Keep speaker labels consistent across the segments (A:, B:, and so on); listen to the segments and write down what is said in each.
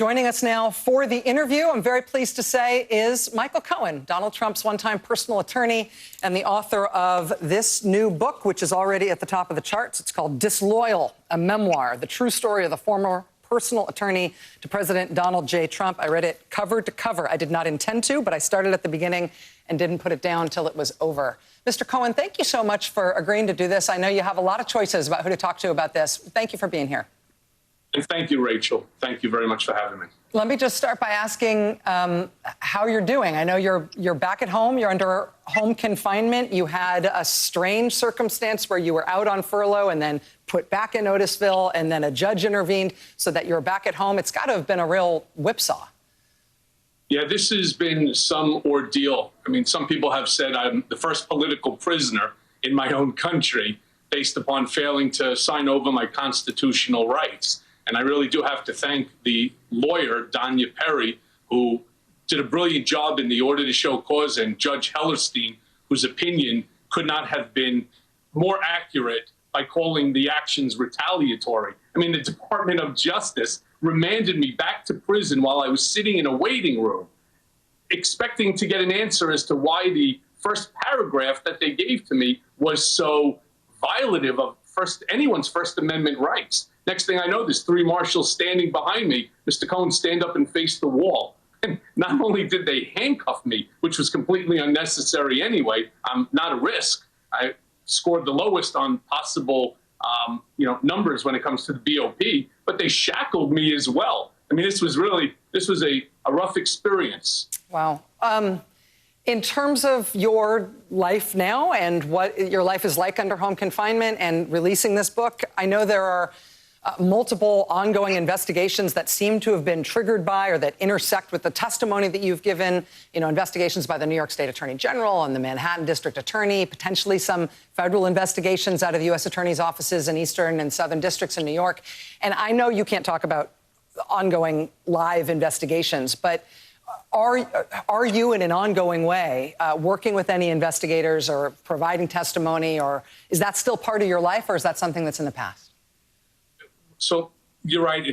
A: Joining us now for the interview, I'm very pleased to say, is Michael Cohen, Donald Trump's one-time personal attorney and the author of this new book, which is already at the top of the charts. It's called Disloyal, a memoir, the true story of the former personal attorney to President Donald J. Trump. I read it cover to cover. I did not intend to, but I started at the beginning and didn't put it down until it was over. Mr. Cohen, thank you so much for agreeing to do this. I know you have a lot of choices about who to talk to about this. Thank you for being here.
B: And thank you, Rachel. Thank you very much for having me.
A: Let me just start by asking how you're doing. I know you're back at home. You're under home confinement. You had a strange circumstance where you were out on furlough and then put back in Otisville, and then a judge intervened so that you're back at home. It's got to have been a real whipsaw.
B: Yeah, this has been some ordeal. I mean, some people have said I'm the first political prisoner in my own country based upon failing to sign over my constitutional rights. And I really do have to thank the lawyer, Danya Perry, who did a brilliant job in the order to show cause, and Judge Hellerstein, whose opinion could not have been more accurate by calling the actions retaliatory. I mean, the Department of Justice remanded me back to prison while I was sitting in a waiting room, expecting to get an answer as to why the first paragraph that they gave to me was so violative of anyone's First Amendment rights. Next thing I know, there's three marshals standing behind me. Mr. Cohen, stand up and face the wall. And not only did they handcuff me, which was completely unnecessary anyway, I'm not a risk. I scored the lowest on possible numbers when it comes to the BOP, but they shackled me as well. I mean, this was a rough experience.
A: Wow. In terms of your life now and what your life is like under home confinement and releasing this book, I know there are multiple ongoing investigations that seem to have been triggered by or that intersect with the testimony that you've given, investigations by the New York State Attorney General and the Manhattan District Attorney, potentially some federal investigations out of the U.S. Attorney's offices in Eastern and Southern districts in New York. And I know you can't talk about ongoing live investigations, but are you in an ongoing way working with any investigators or providing testimony, or is that still part of your life, or is that something that's in the past?
B: So you're right.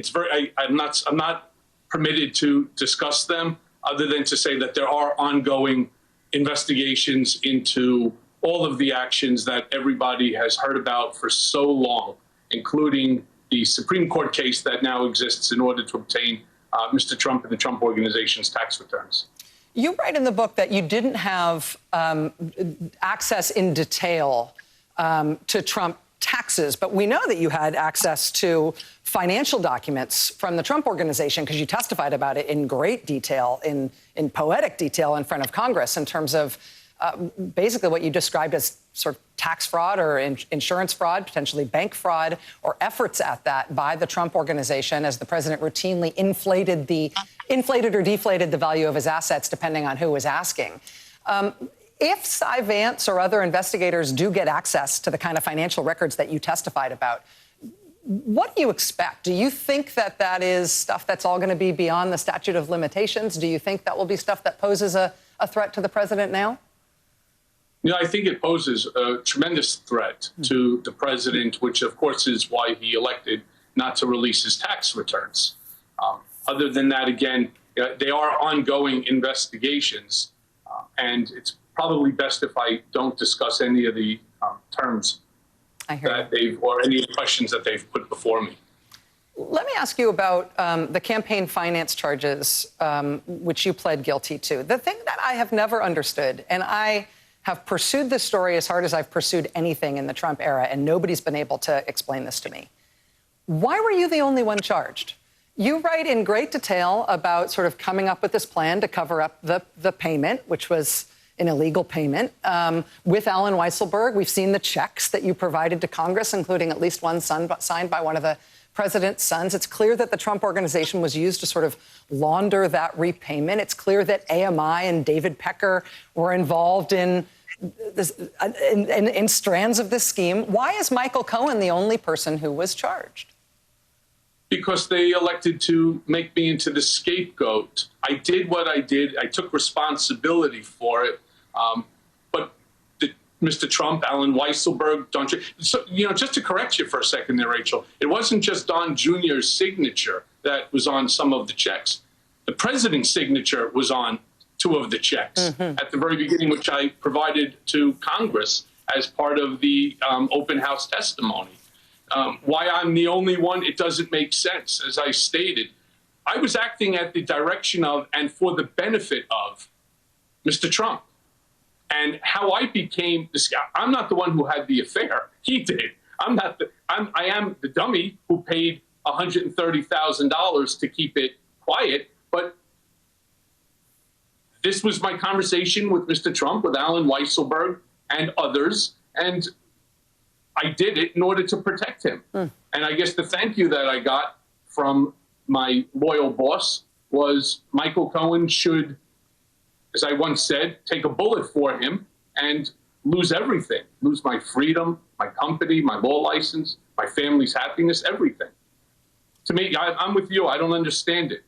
B: I'm not permitted to discuss them other than to say that there are ongoing investigations into all of the actions that everybody has heard about for so long, including the Supreme Court case that now exists in order to obtain Mr. Trump and the Trump Organization's tax returns.
A: You write in the book that you didn't have access in detail to Trump taxes, but we know that you had access to financial documents from the Trump Organization because you testified about it in great detail, in poetic detail in front of Congress in terms of basically what you described as sort of tax fraud or insurance fraud, potentially bank fraud, or efforts at that by the Trump Organization as the president routinely inflated or deflated the value of his assets depending on who was asking. If Cy Vance or other investigators do get access to the kind of financial records that you testified about, what do you expect? Do you think that that is stuff that's all going to be beyond the statute of limitations? Do you think that will be stuff that poses a threat to the president now?
B: I think it poses a tremendous threat to the president, which, of course, is why he elected not to release his tax returns. Other than that, again, they are ongoing investigations, and it's probably best if I don't discuss any of the terms that or any of the questions that they've put before me.
A: Let me ask you about the campaign finance charges, which you pled guilty to. The thing that I have never understood, and I have pursued this story as hard as I've pursued anything in the Trump era, and nobody's been able to explain this to me. Why were you the only one charged? You write in great detail about sort of coming up with this plan to cover up the payment, which was an illegal payment, with Alan Weisselberg. We've seen the checks that you provided to Congress, including at least one signed by one of the president's sons. It's clear that the Trump Organization was used to sort of launder that repayment. It's clear that AMI and David Pecker were involved in strands of this scheme. Why is Michael Cohen the only person who was charged?
B: Because they elected to make me into the scapegoat. I did what I did. I took responsibility for it. But Mr. Trump, Alan Weisselberg, Don, so, just to correct you for a second there, Rachel, it wasn't just Don Jr.'s signature that was on some of the checks. The president's signature was on 2 of the checks at the very beginning, which I provided to Congress as part of the open house testimony. Why I'm the only one, it doesn't make sense. As I stated, I was acting at the direction of and for the benefit of Mr. Trump. And how I became this guy, I'm not the one who had the affair. He did. I am the dummy who paid $130,000 to keep it quiet. But this was my conversation with Mr. Trump, with Alan Weisselberg and others. And I did it in order to protect him. And I guess the thank you that I got from my loyal boss was Michael Cohen should, as I once said, take a bullet for him and lose everything, lose my freedom, my company, my law license, my family's happiness, everything. To me, I'm with you. I don't understand it.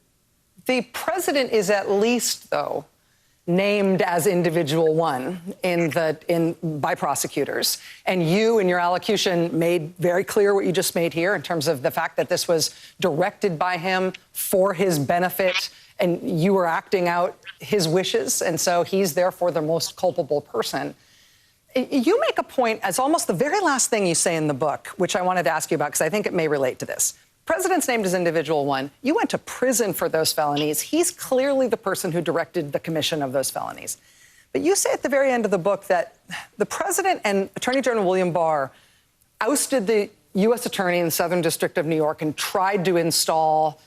A: The president is at least, though, named as individual one by prosecutors. And you, in your allocution, made very clear what you just made here in terms of the fact that this was directed by him for his benefit, and you were acting out his wishes, and so he's therefore the most culpable person. You make a point as almost the very last thing you say in the book, which I wanted to ask you about because I think it may relate to this. President's named as individual one. You went to prison for those felonies. He's clearly the person who directed the commission of those felonies. But you say at the very end of the book that the president and Attorney General William Barr ousted the U.S. attorney in the Southern District of New York and tried to install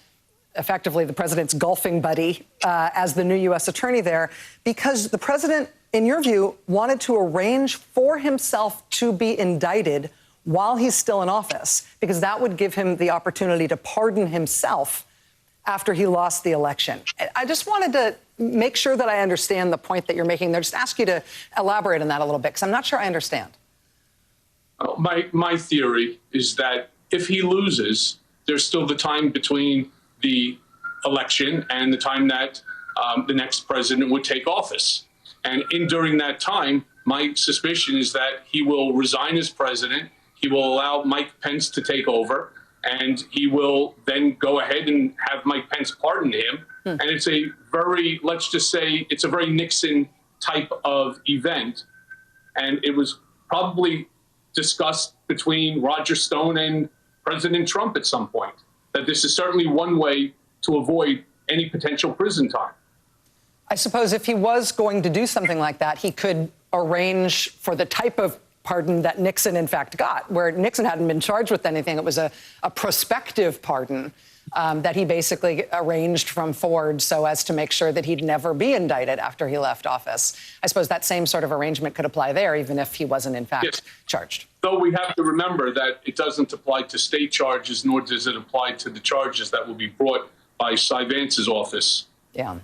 A: effectively the president's golfing buddy as the new U.S. attorney there because the president, in your view, wanted to arrange for himself to be indicted while he's still in office, because that would give him the opportunity to pardon himself after he lost the election. I just wanted to make sure that I understand the point that you're making there. Just ask you to elaborate on that a little bit, because I'm not sure I understand.
B: My theory is that if he loses, there's still the time between the election and the time that the next president would take office. And during that time, my suspicion is that he will resign as president. He will allow Mike Pence to take over, and he will then go ahead and have Mike Pence pardon him. And it's a very, let's just say, it's a very Nixon type of event. And it was probably discussed between Roger Stone and President Trump at some point, that this is certainly one way to avoid any potential prison time.
A: I suppose if he was going to do something like that, he could arrange for the type of pardon that Nixon, in fact, got, where Nixon hadn't been charged with anything. It was a prospective pardon that he basically arranged from Ford so as to make sure that he'd never be indicted after he left office. I suppose that same sort of arrangement could apply there, even if he wasn't, in fact, charged.
B: Though we have to remember that it doesn't apply to state charges, nor does it apply to the charges that will be brought by Cy Vance's office.
A: Yeah.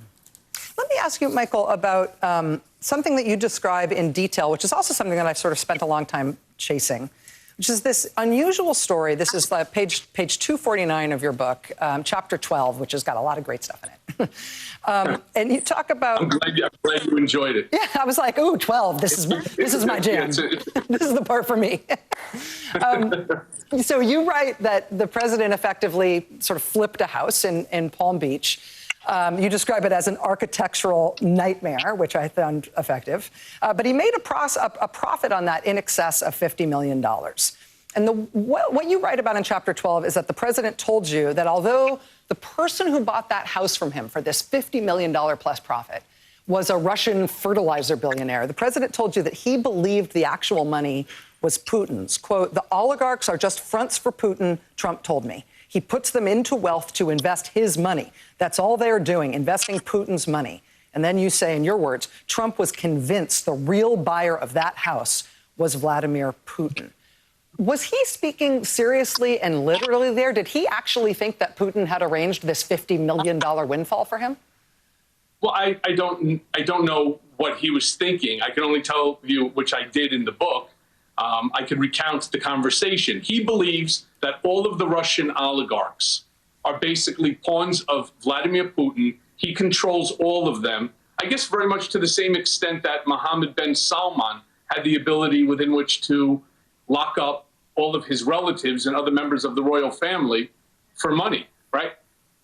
A: Let me ask you, Michael, about something that you describe in detail, which is also something that I've sort of spent a long time chasing, which is this unusual story. This is page 249 of your book, chapter 12, which has got a lot of great stuff in it. And you talk about...
B: I'm glad you enjoyed it.
A: Yeah, I was like, ooh, 12, this is my jam. This is the part for me. So you write that the president effectively sort of flipped a house in Palm Beach. You describe it as an architectural nightmare, which I found effective. But he made a profit on that in excess of $50 million. And what you write about in Chapter 12 is that the president told you that although the person who bought that house from him for this $50 million plus profit was a Russian fertilizer billionaire, the president told you that he believed the actual money was Putin's. Quote, "The oligarchs are just fronts for Putin," Trump told me. He puts them into wealth to invest his money. That's all they're doing, investing Putin's money. And then you say, in your words, Trump was convinced the real buyer of that house was Vladimir Putin. Was he speaking seriously and literally there? Did he actually think that Putin had arranged this $50 million windfall for him?
B: Well, I don't know what he was thinking. I can only tell you, which I did in the book. I can recount the conversation. He believes that all of the Russian oligarchs are basically pawns of Vladimir Putin. He controls all of them, I guess very much to the same extent that Mohammed bin Salman had the ability within which to lock up all of his relatives and other members of the royal family for money, right?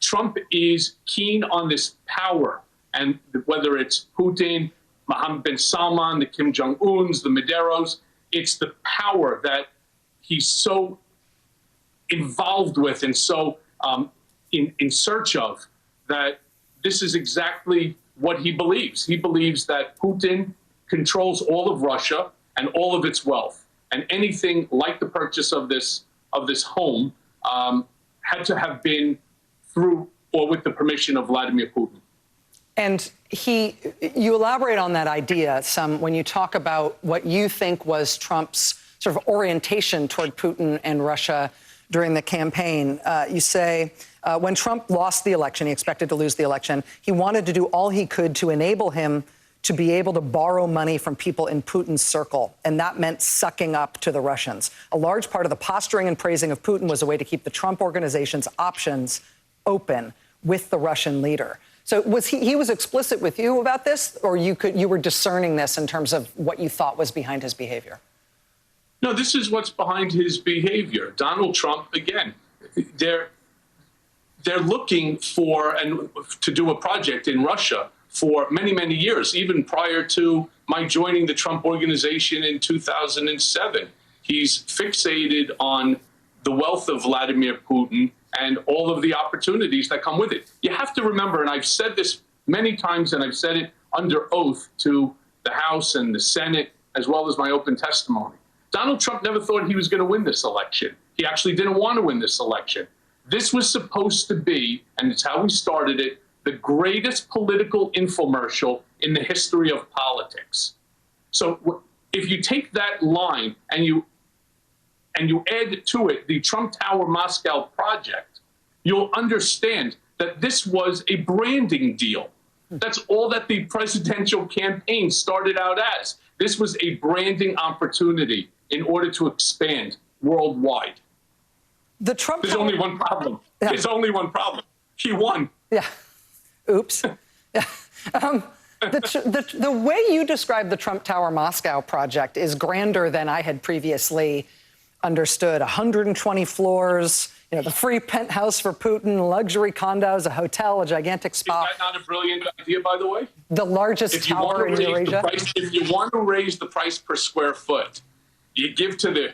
B: Trump is keen on this power, and whether it's Putin, Mohammed bin Salman, the Kim Jong-uns, the Maderos, it's the power that he's so involved with and so in search of, that this is exactly what he believes. He believes that Putin controls all of Russia and all of its wealth, and anything like the purchase of this home had to have been through or with the permission of Vladimir Putin.
A: And you elaborate on that idea some when you talk about what you think was Trump's sort of orientation toward Putin and Russia during the campaign. You say when Trump lost the election, he expected to lose the election, he wanted to do all he could to enable him to be able to borrow money from people in Putin's circle, and that meant sucking up to the Russians. A large part of the posturing and praising of Putin was a way to keep the Trump organization's options open with the Russian leader. So was he was explicit with you about this, or you were discerning this in terms of what you thought was behind his behavior?
B: No, this is what's behind his behavior. Donald Trump, again, they're looking for and to do a project in Russia for many, many years, even prior to my joining the Trump organization in 2007. He's fixated on the wealth of Vladimir Putin and all of the opportunities that come with it. You have to remember, and I've said this many times, and I've said it under oath to the House and the Senate, as well as my open testimony. Donald Trump never thought he was going to win this election. He actually didn't want to win this election. This was supposed to be, and it's how we started it, the greatest political infomercial in the history of politics. So if you take that line and you add to it the Trump Tower Moscow project, you'll understand that this was a branding deal. That's all that the presidential campaign started out as. This was a branding opportunity in order to expand worldwide. There's only one problem. Yeah. There's only one problem. He won.
A: Yeah. Oops. Yeah. The way you describe the Trump Tower Moscow project is grander than I had previously understood. 120 floors, the free penthouse for Putin, luxury condos, a hotel, a gigantic spa.
B: Is that not a brilliant idea, by the way?
A: The largest tower in Eurasia.
B: If you want to raise the price per square foot, you give to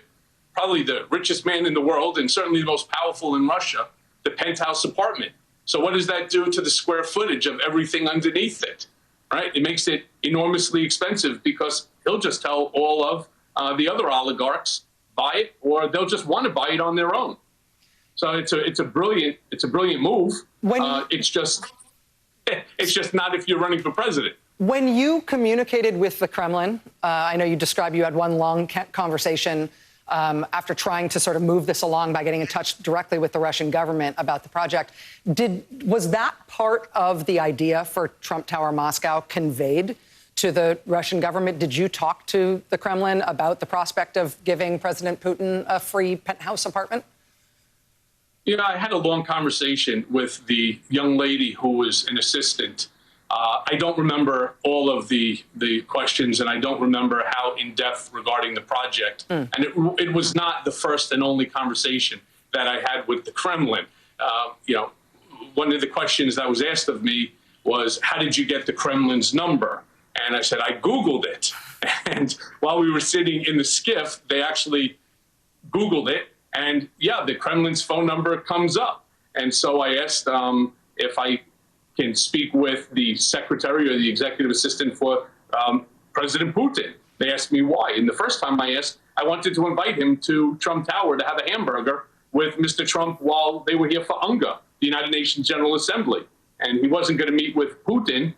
B: probably the richest man in the world, and certainly the most powerful in Russia, the penthouse apartment. So what does that do to the square footage of everything underneath it, right? It makes it enormously expensive because he'll just tell all of the other oligarchs buy it, or they'll just want to buy it on their own. So it's a brilliant move. It's just not if you're running for president.
A: When you communicated with the Kremlin, I know you described you had one long conversation after trying to sort of move this along by getting in touch directly with the Russian government about the project. Was that part of the idea for Trump Tower Moscow conveyed to the Russian government? Did you talk to the Kremlin about the prospect of giving President Putin a free penthouse apartment?
B: I had a long conversation with the young lady who was an assistant. I don't remember all of the questions, and I don't remember how in-depth regarding the project. And it was not the first and only conversation that I had with the Kremlin. One of the questions that was asked of me was, how did you get the Kremlin's number? And I said, I Googled it. And while we were sitting in the skiff, they actually Googled it. And yeah, the Kremlin's phone number comes up. And so I asked if I can speak with the secretary or the executive assistant for President Putin. They asked me why. And the first time I asked, I wanted to invite him to Trump Tower to have a hamburger with Mr. Trump while they were here for UNGA, the United Nations General Assembly. And he wasn't going to meet with Putin,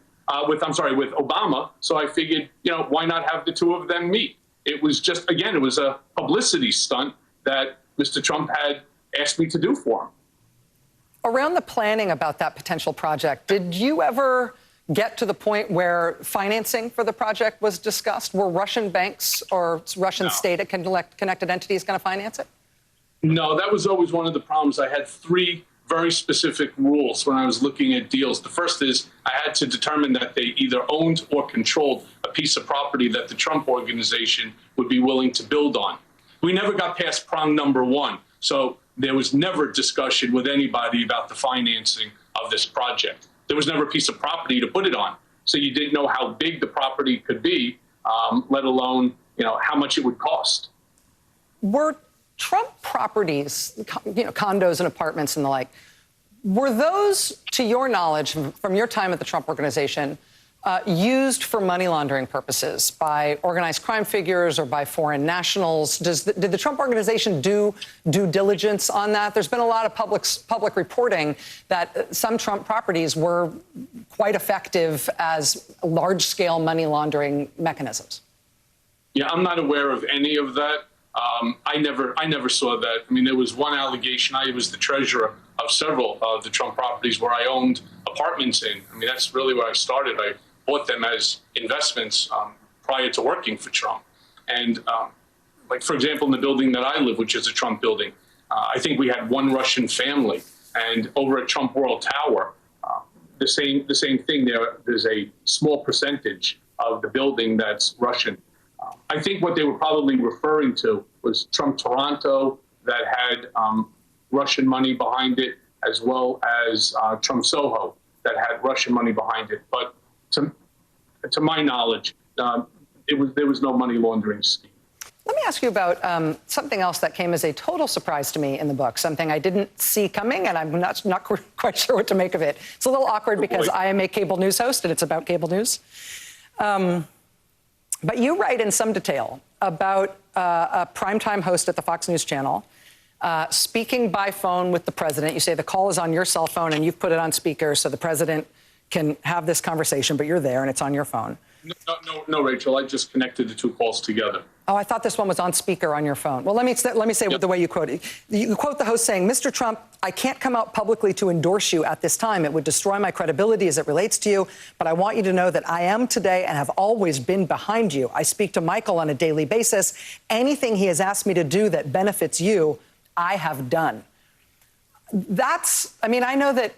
B: with Obama. So I figured, why not have the two of them meet? It was just, again, it was a publicity stunt that Mr. Trump had asked me to do for him.
A: Around the planning about that potential project, did you ever get to the point where financing for the project was discussed? Were Russian banks or Russian state-connected entities going to finance it?
B: No, that was always one of the problems. I had three very specific rules when I was looking at deals. The first is I had to determine that they either owned or controlled a piece of property that the Trump organization would be willing to build on. We never got past prong number one. So there was never discussion with anybody about the financing of this project. There was never a piece of property to put it on, so you didn't know how big the property could be, let alone how much it would cost.
A: Were Trump properties, condos and apartments and the like, were those, to your knowledge, from your time at the Trump Organization, used for money laundering purposes by organized crime figures or by foreign nationals? Did the Trump Organization do due diligence on that? There's been a lot of public reporting that some Trump properties were quite effective as large-scale money laundering mechanisms.
B: Yeah, I'm not aware of any of that. I never saw that. I mean, there was one allegation. I was the treasurer of several of the Trump properties where I owned apartments in. I mean, that's really where I started. I bought them as investments prior to working for Trump. And like, for example, in the building that I live, which is a Trump building, I think we had one Russian family. And over at Trump World Tower, the same thing. There's a small percentage of the building that's Russian. I think what they were probably referring to was Trump Toronto, that had Russian money behind it, as well as Trump Soho, that had Russian money behind it. But to my knowledge, there was no money laundering scheme.
A: Let me ask you about something else that came as a total surprise to me in the book, something I didn't see coming, and I'm not quite sure what to make of it. It's a little awkward because I am a cable news host, and it's about cable news. But you write in some detail about a primetime host at the Fox News channel speaking by phone with the president. You say the call is on your cell phone, and you've put it on speaker so the president can have this conversation, but you're there and it's on your phone.
B: No, Rachel, I just connected the two calls together.
A: Oh, I thought this one was on speaker on your phone. Well, let me say the way you quote it. You quote the host saying, "Mr. Trump, I can't come out publicly to endorse you at this time. It would destroy my credibility as it relates to you. But I want you to know that I am today and have always been behind you. I speak to Michael on a daily basis. Anything he has asked me to do that benefits you, I have done." I know that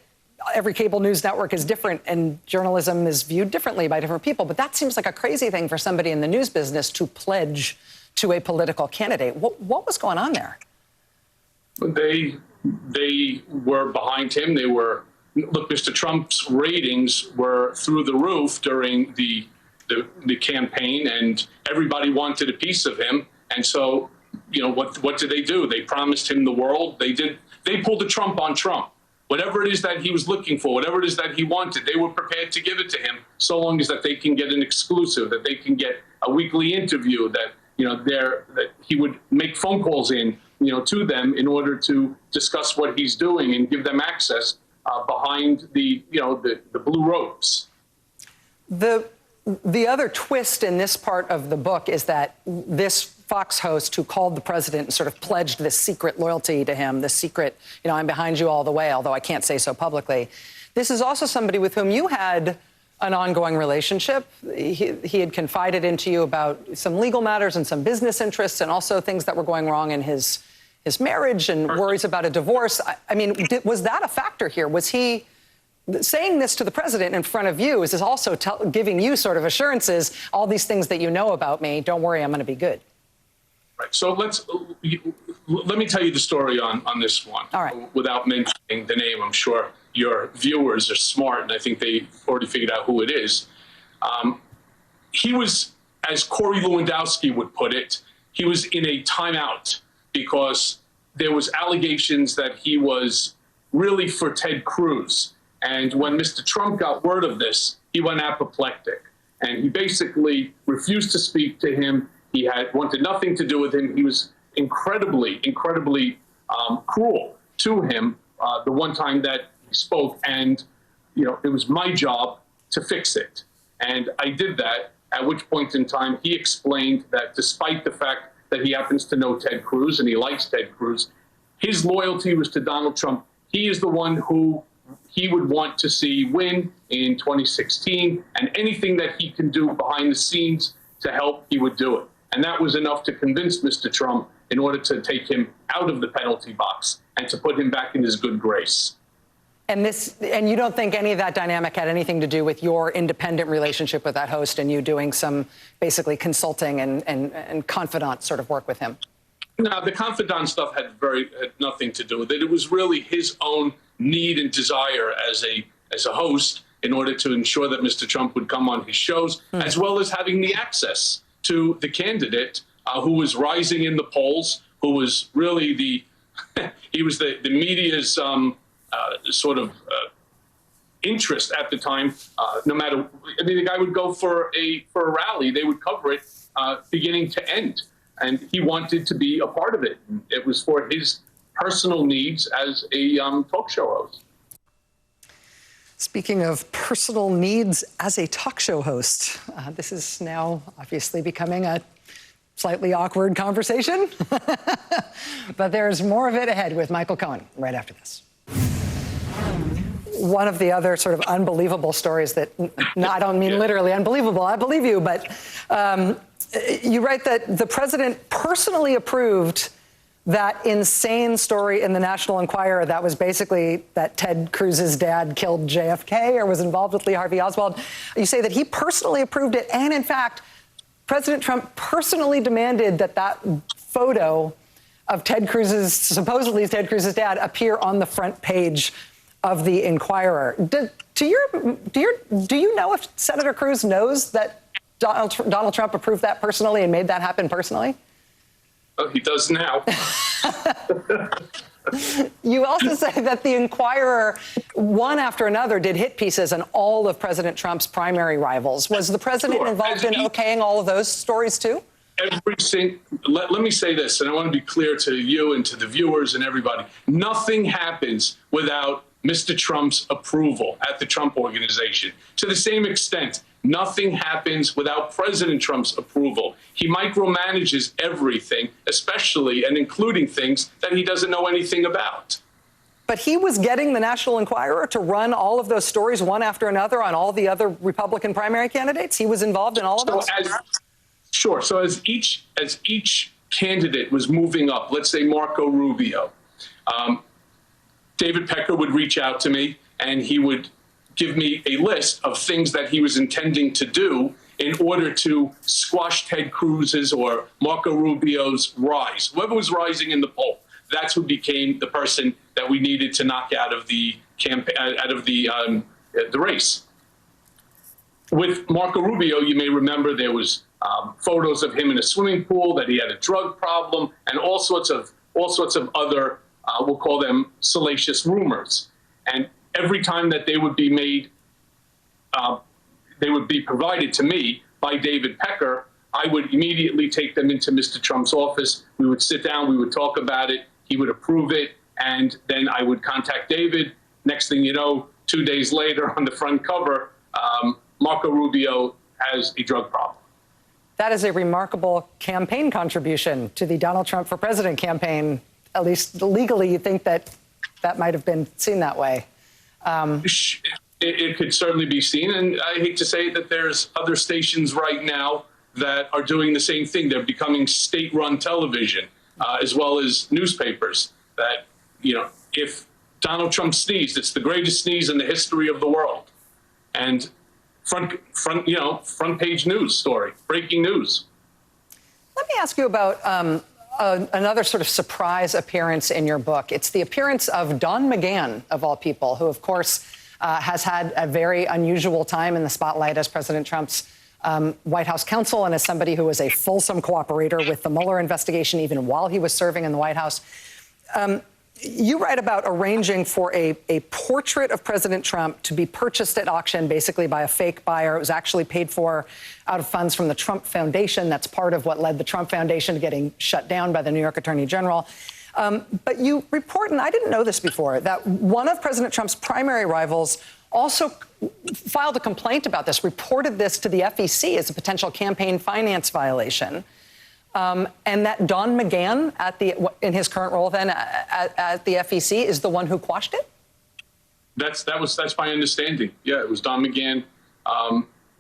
A: every cable news network is different and journalism is viewed differently by different people, but that seems like a crazy thing for somebody in the news business to pledge to a political candidate. What was going on there?
B: They were behind him. Look, Mr. Trump's ratings were through the roof during the campaign, and everybody wanted a piece of him. And so, what did they do? They promised him the world. They pulled a Trump on Trump. Whatever it is that he was looking for, whatever it is that he wanted, they were prepared to give it to him, so long as that they can get an exclusive, that they can get a weekly interview, that that he would make phone calls to them in order to discuss what he's doing and give them access behind the blue ropes.
A: The other twist in this part of the book is that this Fox host who called the president and sort of pledged this secret loyalty to him, this secret, I'm behind you all the way, although I can't say so publicly. This is also somebody with whom you had an ongoing relationship. He had confided into you about some legal matters and some business interests and also things that were going wrong in his marriage and worries about a divorce. Was that a factor here? Was he saying this to the president in front of you? Is this also giving you sort of assurances, all these things that you know about me, don't worry, I'm going to be good?
B: Right. So let me tell you the story on this one.
A: All right.
B: Without mentioning the name. I'm sure your viewers are smart, and I think they already figured out who it is. He was, as Corey Lewandowski would put it, he was in a timeout because there was allegations that he was really for Ted Cruz. And when Mr. Trump got word of this, he went apoplectic, and he basically refused to speak to him. He wanted nothing to do with him. He was incredibly cruel to him the one time that he spoke. And, it was my job to fix it. And I did that, at which point in time he explained that despite the fact that he happens to know Ted Cruz and he likes Ted Cruz, his loyalty was to Donald Trump. He is the one who he would want to see win in 2016. And anything that he can do behind the scenes to help, he would do it. And that was enough to convince Mr. Trump in order to take him out of the penalty box and to put him back in his good grace.
A: And you don't think any of that dynamic had anything to do with your independent relationship with that host and you doing some basically consulting and confidant sort of work with him?
B: No, the confidant stuff had nothing to do with it. It was really his own need and desire as a host in order to ensure that Mr. Trump would come on his shows, as well as having the access to the candidate who was rising in the polls, who was really he was the media's sort of interest at the time. No matter, I mean, the guy would go for a rally, they would cover it beginning to end, and he wanted to be a part of it. It was for his personal needs as a talk show host.
A: Speaking of personal needs as a talk show host, this is now obviously becoming a slightly awkward conversation, but there's more of it ahead with Michael Cohen right after this. One of the other sort of unbelievable stories that, no, I don't mean literally unbelievable, I believe you, but you write that the president personally approved that insane story in the National Enquirer that was basically that Ted Cruz's dad killed JFK or was involved with Lee Harvey Oswald. You say that he personally approved it, and in fact, President Trump personally demanded that that photo of supposedly Ted Cruz's dad, appear on the front page of the Enquirer. Do you know if Senator Cruz knows that Donald Trump approved that personally and made that happen personally?
B: Oh, he does now.
A: You also say that the Enquirer, one after another, did hit pieces on all of President Trump's primary rivals. Was the president involved in okaying all of those stories too?
B: Let me say this, and I want to be clear to you and to the viewers and everybody. Nothing happens without Mr. Trump's approval at the Trump Organization. To the same extent, nothing happens without President Trump's approval. He micromanages everything, especially and including things that he doesn't know anything about.
A: But he was getting the National Enquirer to run all of those stories one after another on all the other Republican primary candidates? He was involved in all of those?
B: Sure. So as each candidate was moving up, let's say Marco Rubio, David Pecker would reach out to me and he would give me a list of things that he was intending to do in order to squash Ted Cruz's or Marco Rubio's rise. Whoever was rising in the poll, that's who became the person that we needed to knock out of the campaign, out of the race. With Marco Rubio, you may remember there was photos of him in a swimming pool, that he had a drug problem, and all sorts of other, we'll call them salacious rumors. And every time that they would be made, they would be provided to me by David Pecker, I would immediately take them into Mr. Trump's office. We would sit down, we would talk about it, he would approve it, and then I would contact David. Next thing you know, 2 days later on the front cover, Marco Rubio has a drug problem.
A: That is a remarkable campaign contribution to the Donald Trump for President campaign. At least legally, you think that might have been seen that way.
B: It could certainly be seen, and I hate to say that there's other stations right now that are doing the same thing. They're becoming state-run television, as well as newspapers. That, if Donald Trump sneezed, it's the greatest sneeze in the history of the world, and front page news story, breaking news.
A: Let me ask you about another sort of surprise appearance in your book. It's the appearance of Don McGahn, of all people, who, of course, has had a very unusual time in the spotlight as President Trump's White House counsel and as somebody who was a fulsome cooperator with the Mueller investigation even while he was serving in the White House. You write about arranging for a portrait of President Trump to be purchased at auction basically by a fake buyer. It was actually paid for out of funds from the Trump Foundation. That's part of what led the Trump Foundation to getting shut down by the New York Attorney General. But you report, and I didn't know this before, that one of President Trump's primary rivals also filed a complaint about this, reported this to the FEC as a potential campaign finance violation. And that Don McGahn, in his current role then at the FEC, is the one who quashed it?
B: That's my understanding. Yeah, it was Don McGahn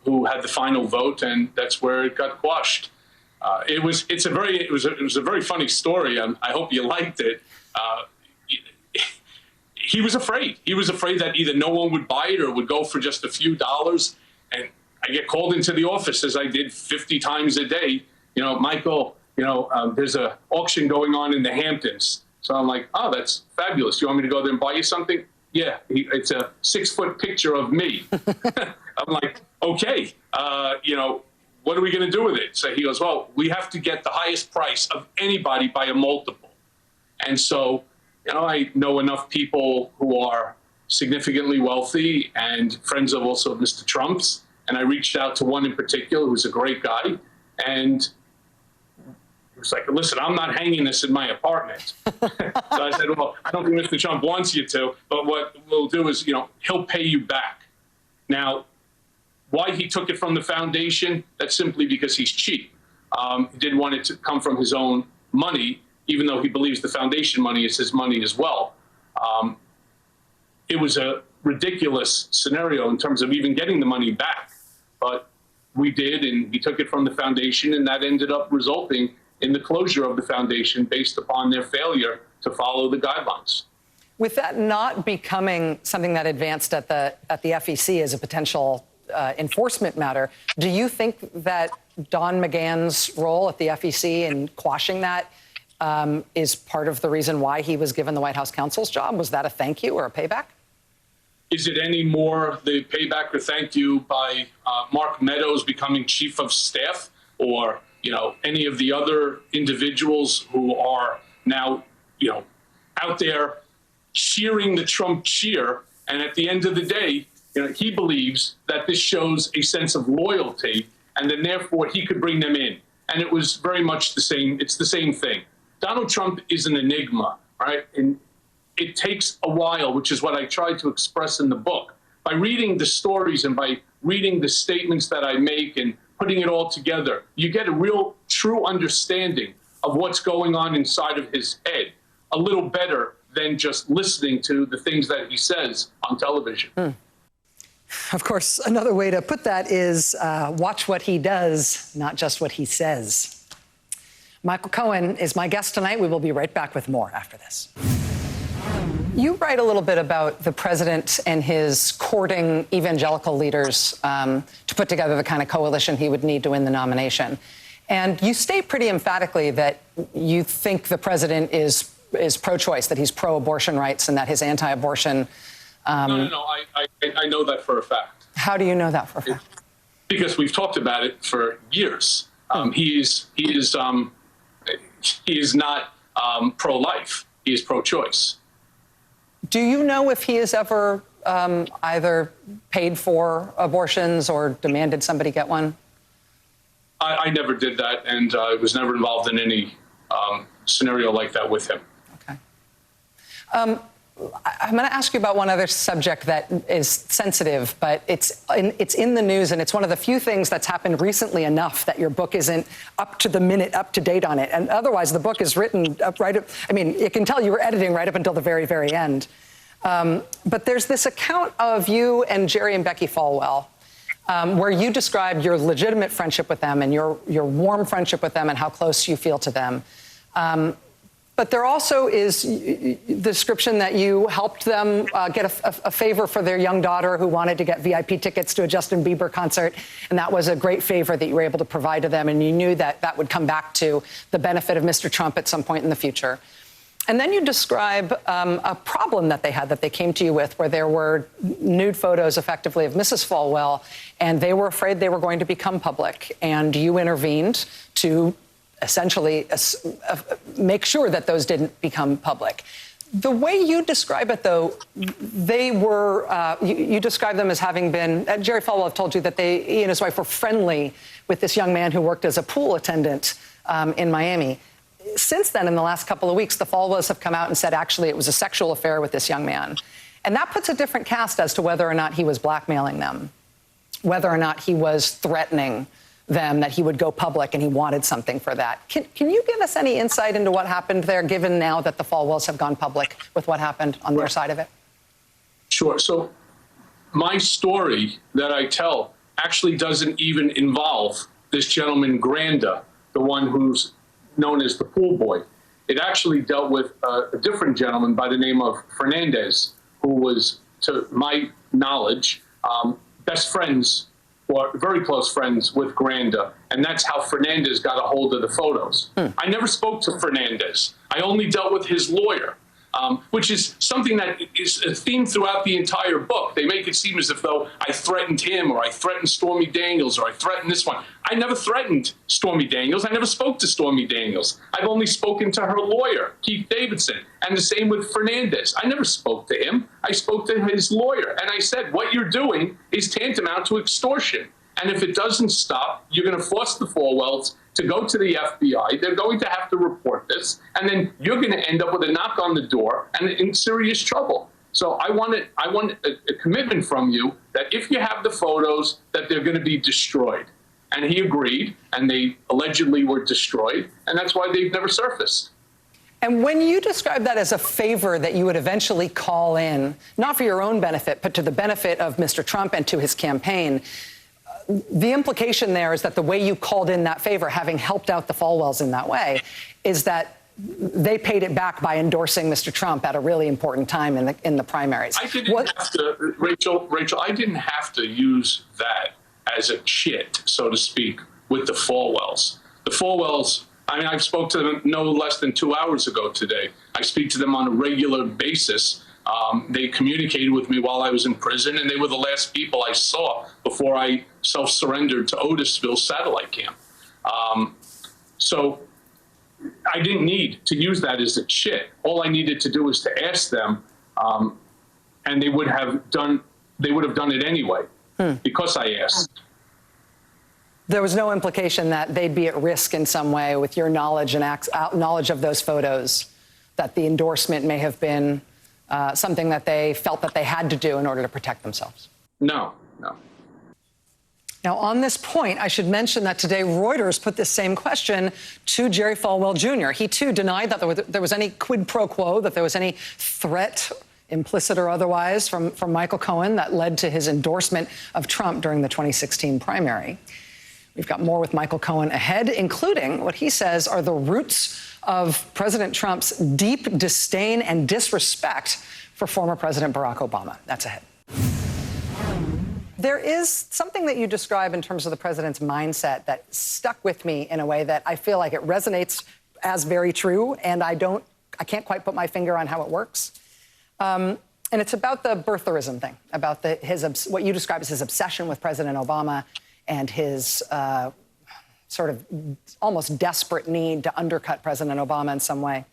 B: who had the final vote, and that's where it got quashed. It was a very funny story. I hope you liked it. He was afraid. He was afraid that either no one would buy it or it would go for just a few dollars. And I get called into the office, as I did 50 times a day. Michael, there's an auction going on in the Hamptons. So I'm like, oh, that's fabulous. You want me to go there and buy you something? Yeah, it's a 6-foot picture of me. I'm like, okay, what are we going to do with it? So he goes, well, we have to get the highest price of anybody by a multiple. And so, I know enough people who are significantly wealthy and friends of also Mr. Trump's. And I reached out to one in particular who's a great guy. And he was like, listen, I'm not hanging this in my apartment. So I said, well, I don't think Mr. Trump wants you to, but what we'll do is, he'll pay you back. Now, why he took it from the foundation, that's simply because he's cheap. He didn't want it to come from his own money, even though he believes the foundation money is his money as well. It was a ridiculous scenario in terms of even getting the money back. But we did, and he took it from the foundation, and that ended up resulting in the closure of the foundation based upon their failure to follow the guidelines.
A: With that not becoming something that advanced at the FEC as a potential enforcement matter, do you think that Don McGahn's role at the FEC in quashing that is part of the reason why he was given the White House counsel's job? Was that a thank you or a payback?
B: Is it any more the payback or thank you by Mark Meadows becoming chief of staff, or any of the other individuals who are now out there cheering the Trump cheer? And at the end of the day, he believes that this shows a sense of loyalty, and then therefore he could bring them in. And it was very much the same. It's the same thing. Donald Trump is an enigma, right? And it takes a while, which is what I tried to express in the book. By reading the stories and by reading the statements that I make and putting it all together, you get a real true understanding of what's going on inside of his head, a little better than just listening to the things that he says on television.
A: Of course, another way to put that is watch what he does, not just what he says. Michael Cohen is my guest tonight. We will be right back with more after this. You write a little bit about the president and his courting evangelical leaders to put together the kind of coalition he would need to win the nomination. And you state pretty emphatically that you think the president is pro-choice, that he's pro-abortion rights, and that his anti-abortion...
B: No, I know that for a fact.
A: How do you know that for a fact?
B: Because we've talked about it for years. He is not pro-life. He is pro-choice.
A: Do you know if he has ever either paid for abortions or demanded somebody get one?
B: I never did that, and I was never involved in any scenario like that with him.
A: Okay. I'm going to ask you about one other subject that is sensitive, but it's in the news, and it's one of the few things that's happened recently enough that your book isn't up to the minute, up to date on it. And otherwise, the book is written you can tell you were editing right up until the very, very end. But there's this account of you and Jerry and Becky Falwell, where you described your legitimate friendship with them and your warm friendship with them and how close you feel to them. But there also is the description that you helped them get a favor for their young daughter who wanted to get VIP tickets to a Justin Bieber concert. And that was a great favor that you were able to provide to them. And you knew that that would come back to the benefit of Mr. Trump at some point in the future. And then you describe a problem that they had, that they came to you with, where there were nude photos effectively of Mrs. Falwell, and they were afraid they were going to become public. And you intervened to essentially make sure that those didn't become public. The way you describe it, though, they were, you describe them as having been, Jerry Falwell told you that he and his wife were friendly with this young man who worked as a pool attendant in Miami. Since then, in the last couple of weeks, the Falwells have come out and said, actually, it was a sexual affair with this young man. And that puts a different cast as to whether or not he was blackmailing them, whether or not he was threatening them, that he would go public and he wanted something for that. Can you give us any insight into what happened there, given now that the Falwells have gone public with what happened on their side of it?
B: Sure. So my story that I tell actually doesn't even involve this gentleman, Granda, the one who's known as the pool boy. It actually dealt with a different gentleman by the name of Fernandez, who was, to my knowledge, best friends or very close friends with Granda, and that's how Fernandez got a hold of the photos. I never spoke to Fernandez. I only dealt with his lawyer, which is something that is a theme throughout the entire book. They make it seem as if though I threatened him, or I threatened Stormy Daniels, or I threatened this one. I never threatened Stormy Daniels. I never spoke to Stormy Daniels. I've only spoken to her lawyer, Keith Davidson, and the same with Fernandez. I never spoke to him. I spoke to his lawyer, and I said, what you're doing is tantamount to extortion. And if it doesn't stop, you're going to force the Falwells to go to the FBI. They're going to have to report this, and then you're going to end up with a knock on the door and in serious trouble. So I want a commitment from you that if you have the photos, that they're going to be destroyed. And he agreed, and they allegedly were destroyed, and that's why they've never surfaced.
A: And when you describe that as a favor that you would eventually call in, not for your own benefit, but to the benefit of Mr. Trump and to his campaign, the implication there is that the way you called in that favor, having helped out the Falwells in that way, is that they paid it back by endorsing Mr. Trump at a really important time in the primaries.
B: I didn't have to, Rachel, I didn't have to use that as a chit, so to speak, with the Falwells. The Falwells, I mean, I spoke to them no less than 2 hours ago today. I speak to them on a regular basis. They communicated with me while I was in prison, and they were the last people I saw before I self-surrendered to Otisville satellite camp. So I didn't need to use that as a chit. All I needed to do was to ask them, and they would have done it anyway, because I asked.
A: There was no implication that they'd be at risk in some way with your knowledge and knowledge of those photos, that the endorsement may have been something that they felt that they had to do in order to protect themselves?
B: No.
A: Now, on this point, I should mention that today Reuters put this same question to Jerry Falwell Jr. He, too, denied that there was any quid pro quo, that there was any threat, implicit or otherwise, from Michael Cohen that led to his endorsement of Trump during the 2016 primary. We've got more with Michael Cohen ahead, including what he says are the roots of President Trump's deep disdain and disrespect for former President Barack Obama. That's ahead. There is something that you describe in terms of the president's mindset that stuck with me in a way that I feel like it resonates as very true, and I can't quite put my finger on how it works. And it's about the birtherism thing, about what you describe as his obsession with President Obama and his sort of almost desperate need to undercut President Obama in some way.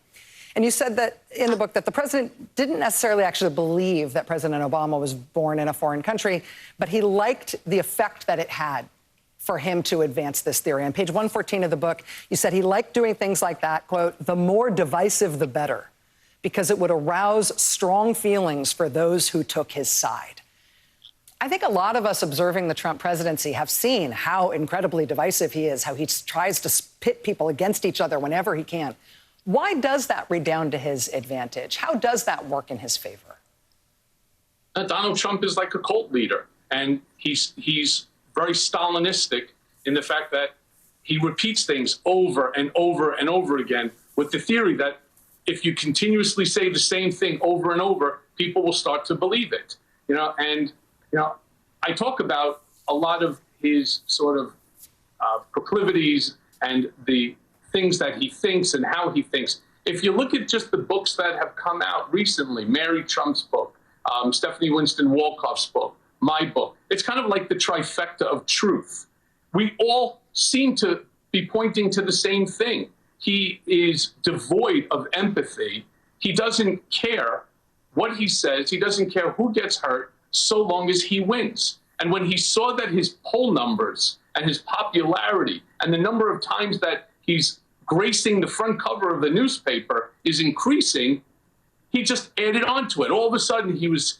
A: And you said that in the book that the president didn't necessarily actually believe that President Obama was born in a foreign country, but he liked the effect that it had for him to advance this theory. On page 114 of the book, you said he liked doing things like that, quote, the more divisive, the better, because it would arouse strong feelings for those who took his side. I think a lot of us observing the Trump presidency have seen how incredibly divisive he is, how he tries to pit people against each other whenever he can. Why does that redound to his advantage? How does that work in his favor?
B: Donald Trump is like a cult leader, and he's very Stalinistic in the fact that he repeats things over and over and over again with the theory that if you continuously say the same thing over and over, people will start to believe it. I talk about a lot of his sort of proclivities and the things that he thinks and how he thinks. If you look at just the books that have come out recently, Mary Trump's book, Stephanie Winston Wolkoff's book, my book, it's kind of like the trifecta of truth. We all seem to be pointing to the same thing. He is devoid of empathy. He doesn't care what he says. He doesn't care who gets hurt so long as he wins. And when he saw that his poll numbers and his popularity and the number of times that he's gracing the front cover of the newspaper is increasing, he just added on to it. All of a sudden, he was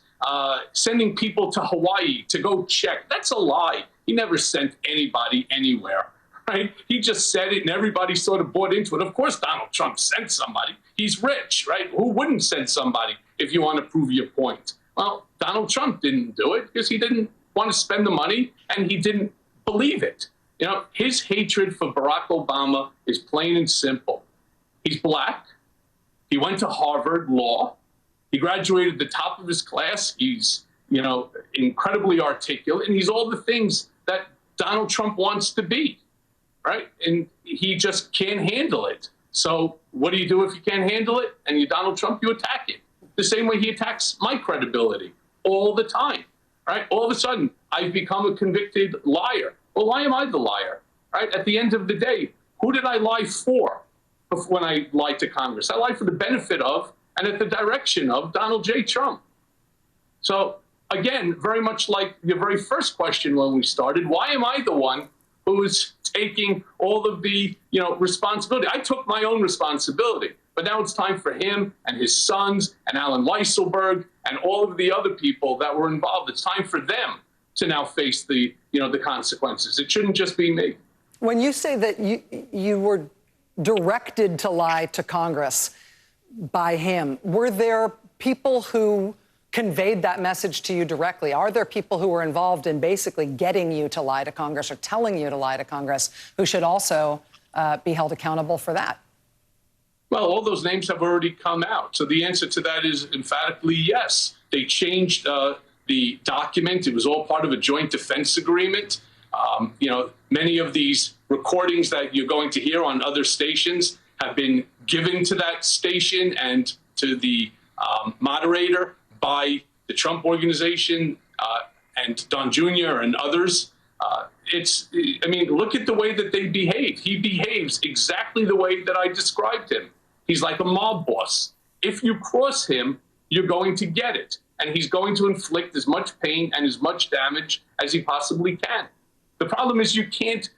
B: sending people to Hawaii to go check. That's a lie. He never sent anybody anywhere, right? He just said it, and everybody sort of bought into it. Of course, Donald Trump sent somebody. He's rich, right? Who wouldn't send somebody if you want to prove your point? Well, Donald Trump didn't do it because he didn't want to spend the money, and he didn't believe it. You know, his hatred for Barack Obama is plain and simple. He's black. He went to Harvard Law. He graduated the top of his class. He's, incredibly articulate. And he's all the things that Donald Trump wants to be, right? And he just can't handle it. So what do you do if you can't handle it and you're Donald Trump? You attack it. The same way he attacks my credibility all the time, right? All of a sudden, I've become a convicted liar. Well, why am I the liar, right? At the end of the day, who did I lie for when I lied to Congress? I lied for the benefit of and at the direction of Donald J. Trump. So again, very much like the very first question when we started, why am I the one who is taking all of the responsibility? I took my own responsibility, but now it's time for him and his sons and Alan Weisselberg and all of the other people that were involved. It's time for them to now face the consequences. It shouldn't just be me.
A: When you say that you were directed to lie to Congress by him, were there people who conveyed that message to you directly? Are there people who were involved in basically getting you to lie to Congress or telling you to lie to Congress who should also be held accountable for that?
B: Well, all those names have already come out. So the answer to that is emphatically yes. They changed the document. It was all part of a joint defense agreement. Many of these recordings that you're going to hear on other stations have been given to that station and to the moderator by the Trump Organization and Don Jr. and others. Look at the way that they behave. He behaves exactly the way that I described him. He's like a mob boss. If you cross him, you're going to get it. And he's going to inflict as much pain and as much damage as he possibly can. The problem is you can't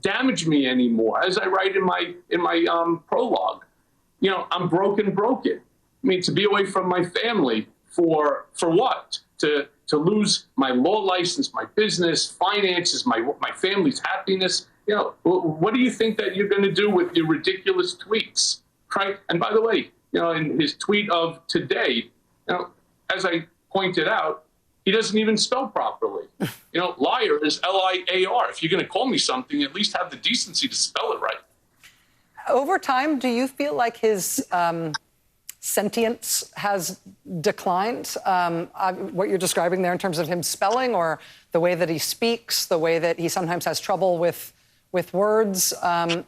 B: damage me anymore. As I write in my prologue, I'm broken. I mean, to be away from my family for what? To lose my law license, my business, finances, my family's happiness. What do you think that you're going to do with your ridiculous tweets, right? And by the way, in his tweet of today, as I pointed out, he doesn't even spell properly. Liar is L-I-A-R. If you're going to call me something, at least have the decency to spell it right.
A: Over time, do you feel like his sentience has declined? What you're describing there in terms of him spelling, or the way that he speaks, the way that he sometimes has trouble with words. Has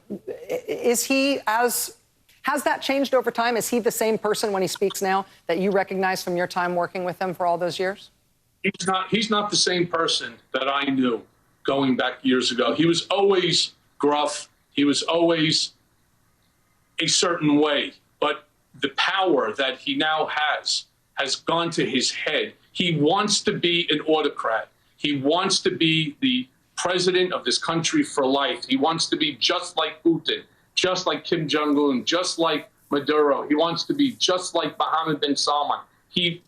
A: that changed over time? Is he the same person when he speaks now that you recognize from your time working with him for all those years?
B: He's not the same person that I knew going back years ago. He was always gruff. He was always a certain way. But the power that he now has gone to his head. He wants to be an autocrat. He wants to be the president of this country for life. He wants to be just like Putin, just like Kim Jong-un, just like Maduro. He wants to be just like Mohammed bin Salman. He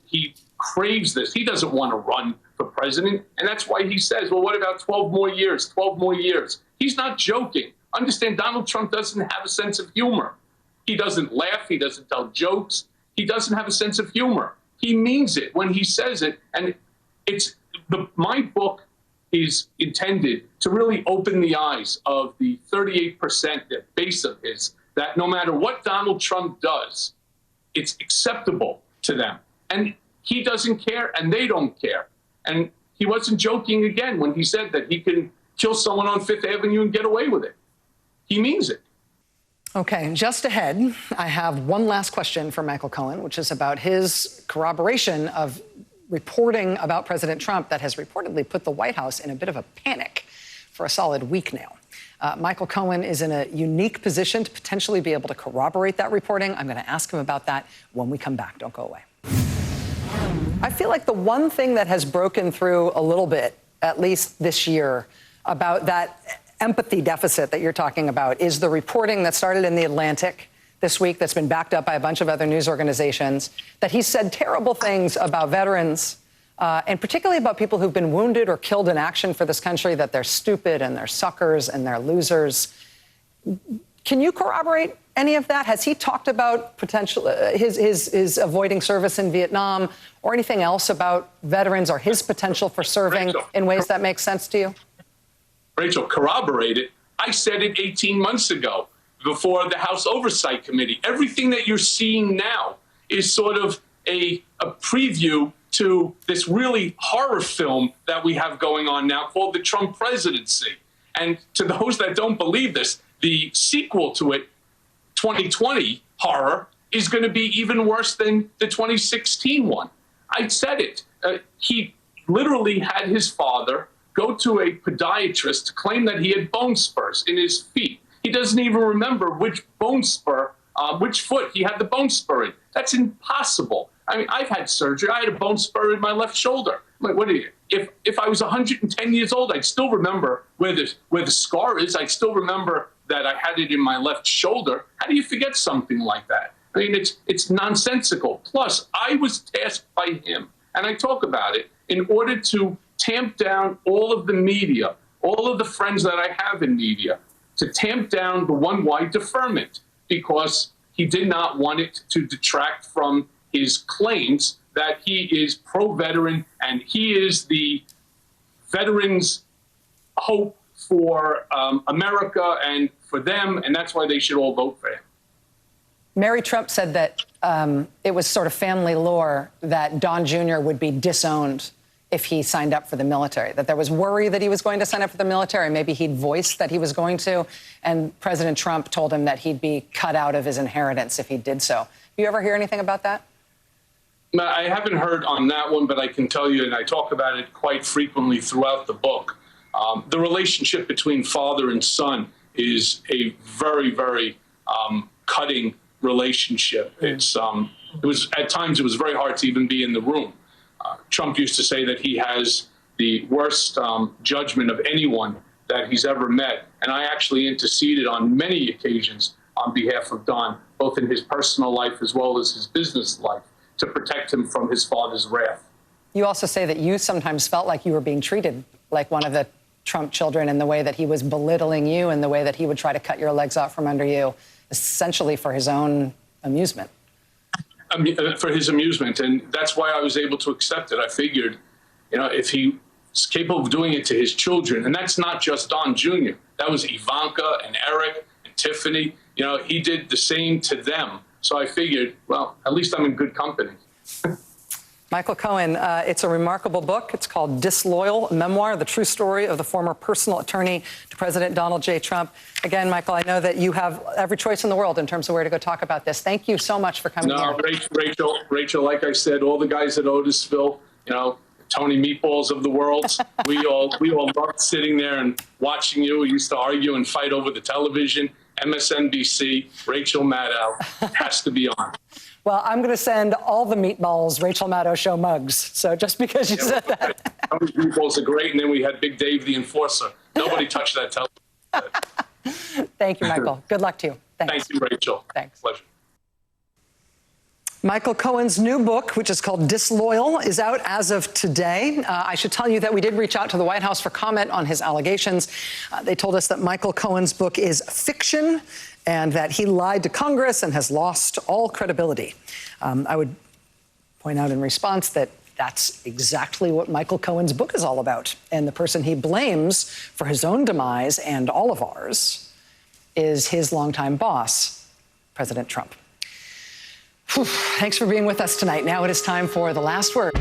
B: craves this. He doesn't want to run for president. And that's why he says, well, what about 12 more years, 12 more years? He's not joking. Understand, Donald Trump doesn't have a sense of humor. He doesn't laugh. He doesn't tell jokes. He doesn't have a sense of humor. He means it when he says it. And my book is intended to really open the eyes of the 38%, the base of his, that no matter what Donald Trump does, it's acceptable to them. And he doesn't care, and they don't care. And he wasn't joking again when he said that he can kill someone on Fifth Avenue and get away with it. He means it.
A: Okay, just ahead, I have one last question for Michael Cohen, which is about his corroboration of reporting about President Trump that has reportedly put the White House in a bit of a panic for a solid week now. Michael Cohen is in a unique position to potentially be able to corroborate that reporting. I'm going to ask him about that when we come back. Don't go away. I feel like the one thing that has broken through a little bit, at least this year, about that empathy deficit that you're talking about is the reporting that started in The Atlantic this week that's been backed up by a bunch of other news organizations, that he said terrible things about veterans, and particularly about people who've been wounded or killed in action for this country, that they're stupid and they're suckers and they're losers. Can you corroborate any of that? Has he talked about potential his avoiding service in Vietnam or anything else about veterans or his potential for serving in ways that make sense to you?
B: Rachel, corroborate it. I said it 18 months ago before the House Oversight Committee. Everything that you're seeing now is sort of a preview to this really horror film that we have going on now called the Trump presidency. And to those that don't believe this, the sequel to it, 2020 horror, is going to be even worse than the 2016 one. I said it. He literally had his father go to a podiatrist to claim that he had bone spurs in his feet. He doesn't even remember which bone spur, which foot he had the bone spur in. That's impossible. I mean, I've had surgery. I had a bone spur in my left shoulder. I'm like, what are you? If I was 110 years old, I'd still remember where the scar is. I'd still remember that I had it in my left shoulder. How do you forget something like that? I mean, it's nonsensical. Plus, I was tasked by him, and I talk about it, in order to tamp down all of the media, all of the friends that I have in media, to tamp down the one-wide deferment, because he did not want it to detract from his claims that he is pro-veteran and he is the veterans' hope for America and for them, and that's why they should all vote for him.
A: Mary Trump said that it was sort of family lore that Don Jr. would be disowned if he signed up for the military, that there was worry that he was going to sign up for the military. Maybe he'd voiced that he was going to, and President Trump told him that he'd be cut out of his inheritance if he did so. Do you ever hear anything about that?
B: I haven't heard on that one, but I can tell you, and I talk about it quite frequently throughout the book, the relationship between father and son is a very, very cutting relationship. It was at times it was very hard to even be in the room. Trump used to say that he has the worst judgment of anyone that he's ever met, and I actually interceded on many occasions on behalf of Don, both in his personal life as well as his business life, to protect him from his father's wrath. You
A: also say that you sometimes felt like you were being treated like one of the Trump children in the way that he was belittling you and the way that he would try to cut your legs off from under you, essentially for his own amusement.
B: For his amusement, and that's why I was able to accept it. I figured, if he's capable of doing it to his children, and that's not just Don Jr., that was Ivanka and Eric and Tiffany, he did the same to them. So I figured, well, at least I'm in good company.
A: Michael Cohen, it's a remarkable book. It's called Disloyal, a memoir, the true story of the former personal attorney to President Donald J. Trump. Again, Michael, I know that you have every choice in the world in terms of where to go talk about this. Thank you so much for coming here.
B: Rachel, like I said, all the guys at Otisville, Tony Meatballs of the world, we all loved sitting there and watching you. We used to argue and fight over the television. MSNBC, Rachel Maddow has to be on.
A: Well, I'm going to send all the Meatballs Rachel Maddow Show mugs. So just because you said that.
B: Meatballs are great. And then we had Big Dave the Enforcer. Nobody touched that television.
A: Thank you, Michael. Good luck to you. Thanks.
B: Thank you, Rachel.
A: Thanks.
B: Pleasure.
A: Michael Cohen's new book, which is called Disloyal, is out as of today. I should tell you that we did reach out to the White House for comment on his allegations. They told us that Michael Cohen's book is fiction and that he lied to Congress and has lost all credibility. I would point out in response that that's exactly what Michael Cohen's book is all about. And the person he blames for his own demise and all of ours is his longtime boss, President Trump. Whew. Thanks for being with us tonight. Now it is time for The Last Word.